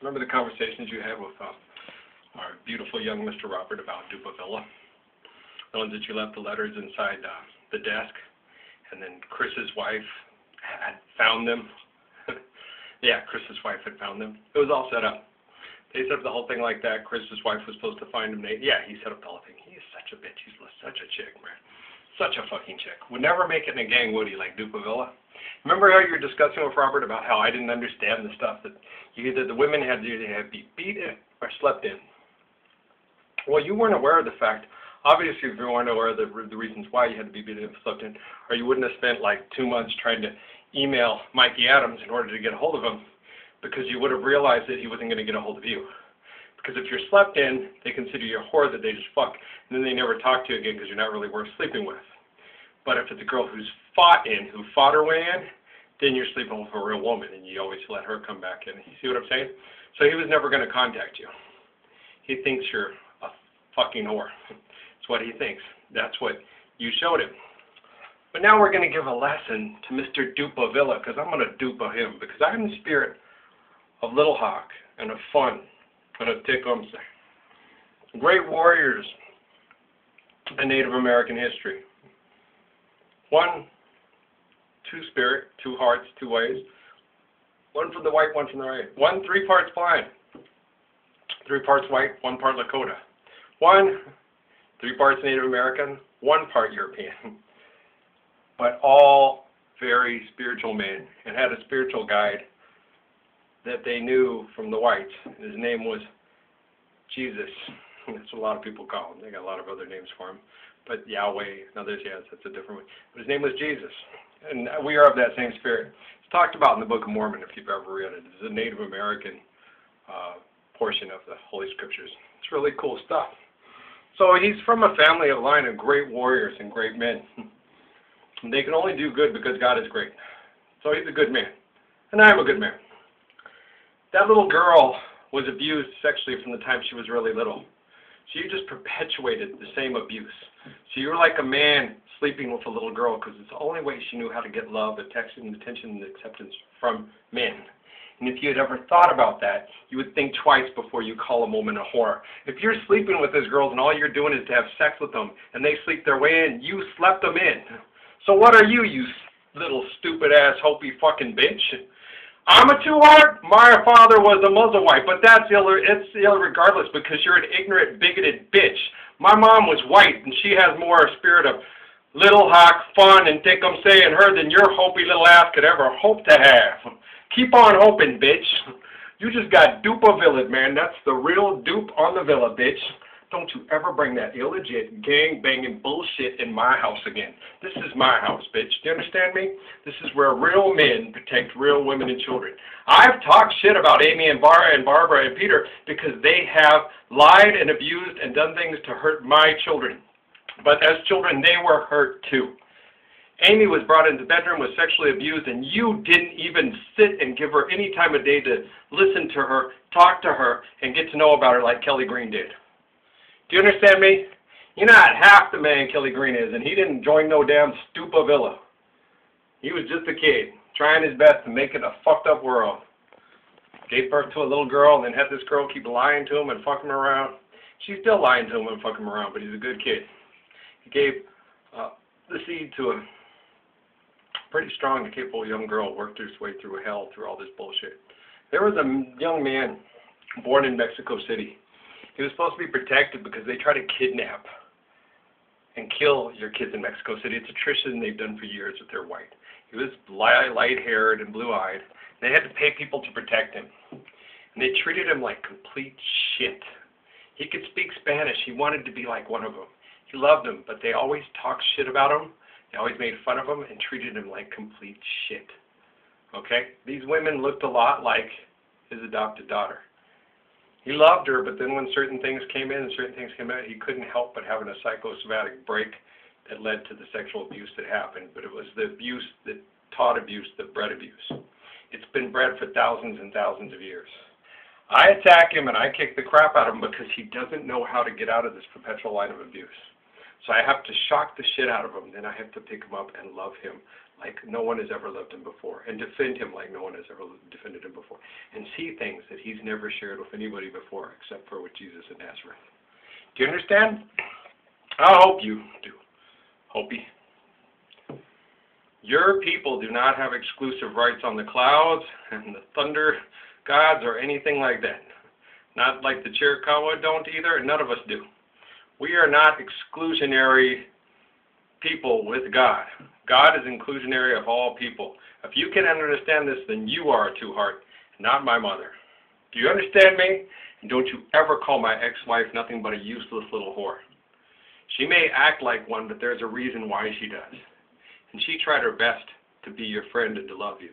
Remember the conversations you had with our beautiful young Mr. Robert about Dupa Villa? The ones that you left the letters inside the desk, and then Chris's wife had found them. Yeah, Chris's wife had found them. It was all set up. They set up the whole thing like that. Chris's wife was supposed to find him. Yeah, he set up the whole thing. He is such a bitch. He's such a chick, man. Such a fucking chick. Would never make it in a gang, would he, like Dupa Villa? Remember how you were discussing with Robert about how I didn't understand the stuff that either the women had to be beaten or slept in? Well, you weren't aware of the fact. Obviously, if you weren't aware of the reasons why you had to be beaten and slept in, or you wouldn't have spent like 2 months trying to email Mikey Adams in order to get a hold of him, because you would have realized that he wasn't going to get a hold of you. Because if you're slept in, they consider you a whore that they just fuck, and then they never talk to you again because you're not really worth sleeping with. But if it's a girl who's fought her way in, then you're sleeping with a real woman, and you always let her come back in. You see what I'm saying? So he was never going to contact you. He thinks you're a fucking whore. That's what he thinks. That's what you showed him. But now we're going to give a lesson to Mr. Dupa Villa, because I'm going to dupa him, because I'm the spirit of Little Hawk and of fun and of Tecumseh. Great warriors in Native American history. 1, 2 spirit, 2 hearts, 2 ways. 1 from the white, 1 from the right. 1, 3 parts blind. 3 parts white, 1 part Lakota. 1, 3 parts Native American, 1 part European. But all very spiritual men, and had a spiritual guide that they knew from the whites. His name was Jesus. That's what a lot of people call him. They got a lot of other names for him. But Yahweh and others, yes, that's a different one. But his name was Jesus. And we are of that same spirit. It's talked about in the Book of Mormon, if you've ever read it. It's a Native American portion of the Holy Scriptures. It's really cool stuff. So he's from a family, a line of great warriors and great men. And they can only do good because God is great. So he's a good man. And I'm a good man. That little girl was abused sexually from the time she was really little. So you just perpetuated the same abuse. So you were like a man sleeping with a little girl because it's the only way she knew how to get love, attention, and acceptance from men. And if you had ever thought about that, you would think twice before you call a woman a whore. If you're sleeping with these girls and all you're doing is to have sex with them and they sleep their way in, you slept them in. So what are you little stupid-ass Hopi fucking bitch? I'm a two-heart. My father was a Muslim-white, but it's irregardless because you're an ignorant, bigoted bitch. My mom was white, and she has more spirit of Little Hawk, fun, and Tecumseh in her than your Hopi little ass could ever hope to have. Keep on hoping, bitch. You just got Dupa Villa, man. That's the real dupe on the villa, bitch. Don't you ever bring that illegit, gang-banging bullshit in my house again. This is my house, bitch. Do you understand me? This is where real men protect real women and children. I've talked shit about Amy and Barbara and Peter because they have lied and abused and done things to hurt my children. But as children, they were hurt too. Amy was brought into the bedroom, was sexually abused, and you didn't even sit and give her any time of day to listen to her, talk to her, and get to know about her like Kelly Green did. Do you understand me? You're not half the man Kelly Green is, and he didn't join no damn Dupa Villa. He was just a kid, trying his best to make it a fucked up world. Gave birth to a little girl, and then had this girl keep lying to him and fucking him around. She's still lying to him and fucking him around, but he's a good kid. He gave the seed to a pretty strong and capable young girl, worked his way through hell, through all this bullshit. There was a young man born in Mexico City. He was supposed to be protected because they try to kidnap and kill your kids in Mexico City. It's a tradition they've done for years if they're white. He was light-haired and blue-eyed. They had to pay people to protect him. And they treated him like complete shit. He could speak Spanish. He wanted to be like one of them. He loved them, but they always talked shit about him. They always made fun of him and treated him like complete shit. Okay? These women looked a lot like his adopted daughter. He loved her, but then when certain things came in and certain things came out, he couldn't help but having a psychosomatic break that led to the sexual abuse that happened. But it was the abuse that taught abuse that bred abuse. It's been bred for thousands and thousands of years. I attack him and I kick the crap out of him because he doesn't know how to get out of this perpetual line of abuse. So I have to shock the shit out of him, then I have to pick him up and love him like no one has ever loved him before, and defend him like no one has ever defended him before, and see things that he's never shared with anybody before except for with Jesus of Nazareth. Do you understand? I hope you do. Hope you. Your people do not have exclusive rights on the clouds and the thunder gods or anything like that. Not like the Chiricahua don't either, and none of us do. We are not exclusionary people with God. God is inclusionary of all people. If you can understand this, then you are a two-heart, not my mother. Do you understand me? And don't you ever call my ex-wife nothing but a useless little whore. She may act like one, but there's a reason why she does. And she tried her best to be your friend and to love you.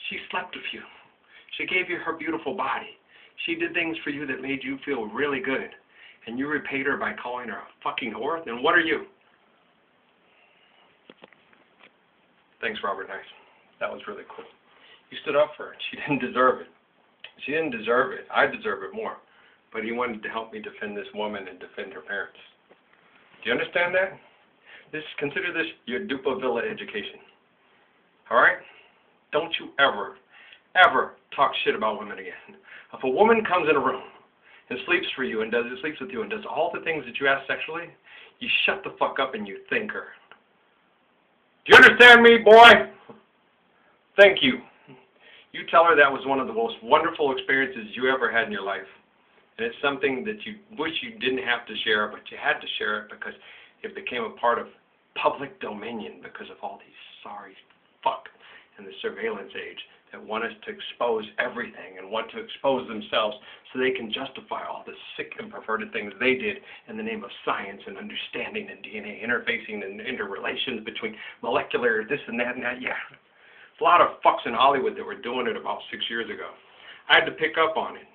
She slept with you. She gave you her beautiful body. She did things for you that made you feel really good. And you repaid her by calling her a fucking whore? Then what are you? Thanks, Robert Nice. That was really cool. You stood up for her. She didn't deserve it. She didn't deserve it. I deserve it more. But he wanted to help me defend this woman and defend her parents. Do you understand that? Consider this your Dupa Villa education. All right? Don't you ever, ever talk shit about women again. If a woman comes in a room and sleeps with you and does all the things that you ask sexually, you shut the fuck up and you thank her. Do you understand me, boy? Thank you. You tell her that was one of the most wonderful experiences you ever had in your life. And it's something that you wish you didn't have to share, but you had to share it because it became a part of public dominion because of all these sorry fuck in the surveillance age that want us to expose everything and want to expose themselves so they can justify all the sick and perverted things they did in the name of science and understanding and DNA interfacing and interrelations between molecular this and that and that. Yeah. A lot of fucks in Hollywood that were doing it about 6 years ago. I had to pick up on it.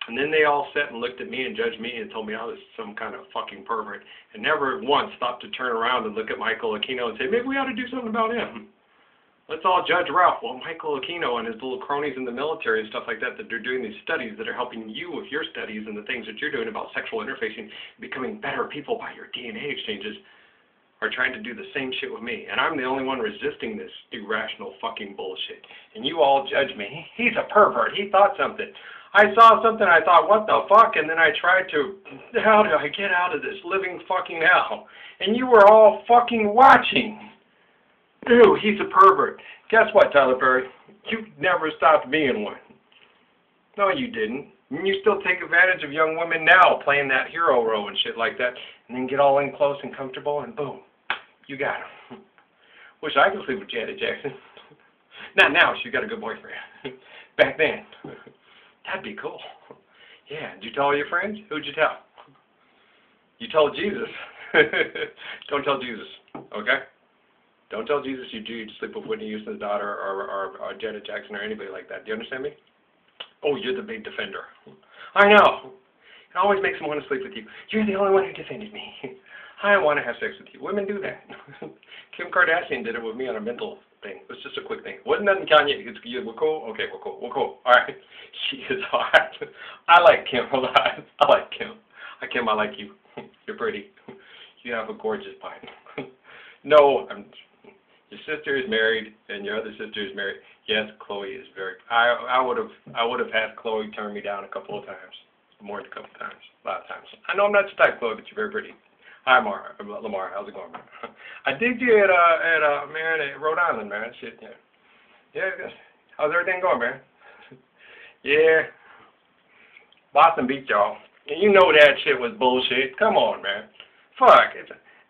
And then they all sat and looked at me and judged me and told me I was some kind of fucking pervert and never once thought to turn around and look at Michael Aquino and say, maybe we ought to do something about him. Let's all judge Ralph. Well, Michael Aquino and his little cronies in the military and stuff like that they're doing these studies that are helping you with your studies and the things that you're doing about sexual interfacing, becoming better people by your DNA exchanges, are trying to do the same shit with me. And I'm the only one resisting this irrational fucking bullshit. And you all judge me. He's a pervert. He thought something. I saw something, I thought, what the fuck? And then I tried to, how do I get out of this living fucking hell? And you were all fucking watching. Ew, he's a pervert. Guess what, Tyler Perry? You never stopped being one. No, you didn't. And you still take advantage of young women now playing that hero role and shit like that, and then get all in close and comfortable, and boom, you got him. Wish I could sleep with Janet Jackson. Not now, she's got a good boyfriend. Back then. That'd be cool. Yeah, did you tell all your friends? Who'd you tell? You told Jesus. Don't tell Jesus, okay? Don't tell Jesus you sleep with Whitney Houston's daughter or Janet Jackson or anybody like that. Do you understand me? Oh, you're the big defender. I know. It always makes them want to sleep with you. You're the only one who defended me. I want to have sex with you. Women do that. Kim Kardashian did it with me on a mental thing. It was just a quick thing. Wasn't nothing, Kanye. We're cool? Okay, we're cool. We're cool. All right. She is hot. I like Kim a lot. I like Kim. Kim, I like you. You're pretty. You have a gorgeous body. No, your sister is married, and your other sister is married. Yes, Chloe is very. I would have had Chloe turn me down a couple of times, more than a couple of times, a lot of times. I know I'm not your type, Chloe, but you're very pretty. Hi, Lamar. How's it going, man? I did you at Rhode Island, man. Shit, yeah. Yeah. How's everything going, man? Yeah. Boston beat y'all. And you know that shit was bullshit. Come on, man. Fuck.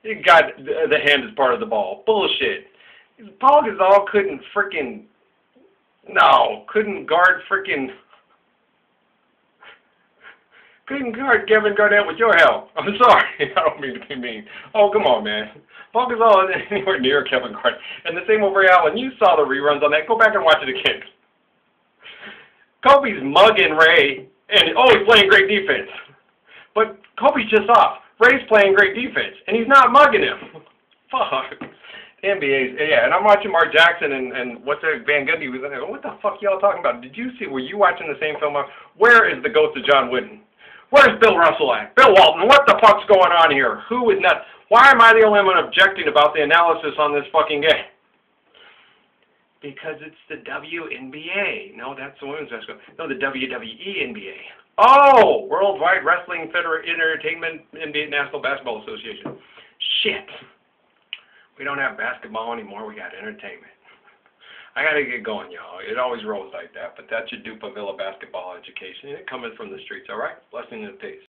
You got the hand is part of the ball. Bullshit. Paul Gasol couldn't guard Kevin Garnett with your help. I'm sorry. I don't mean to be mean. Oh, come on, man. Paul Gasol isn't anywhere near Kevin Garnett. And the same with Ray Allen. You saw the reruns on that. Go back and watch it again. Kobe's mugging Ray, and he's playing great defense. But Kobe's just off. Ray's playing great defense, and he's not mugging him. Fuck. The NBA's, yeah, and I'm watching Mark Jackson and Van Gundy was in there. What the fuck y'all talking about? Were you watching the same film? Where is the ghost of John Wooden? Where's Bill Russell at? Bill Walton, what the fuck's going on here? Who is nuts? Why am I the only one objecting about the analysis on this fucking game? Because it's the WNBA. No, that's the women's basketball. No, the WWE NBA. Oh, Worldwide Wrestling Entertainment NBA National Basketball Association. Shit. We don't have basketball anymore. We got entertainment. I got to get going, y'all. It always rolls like that. But that's your Dupa Villa basketball education. Coming from the streets, all right? Blessing and peace.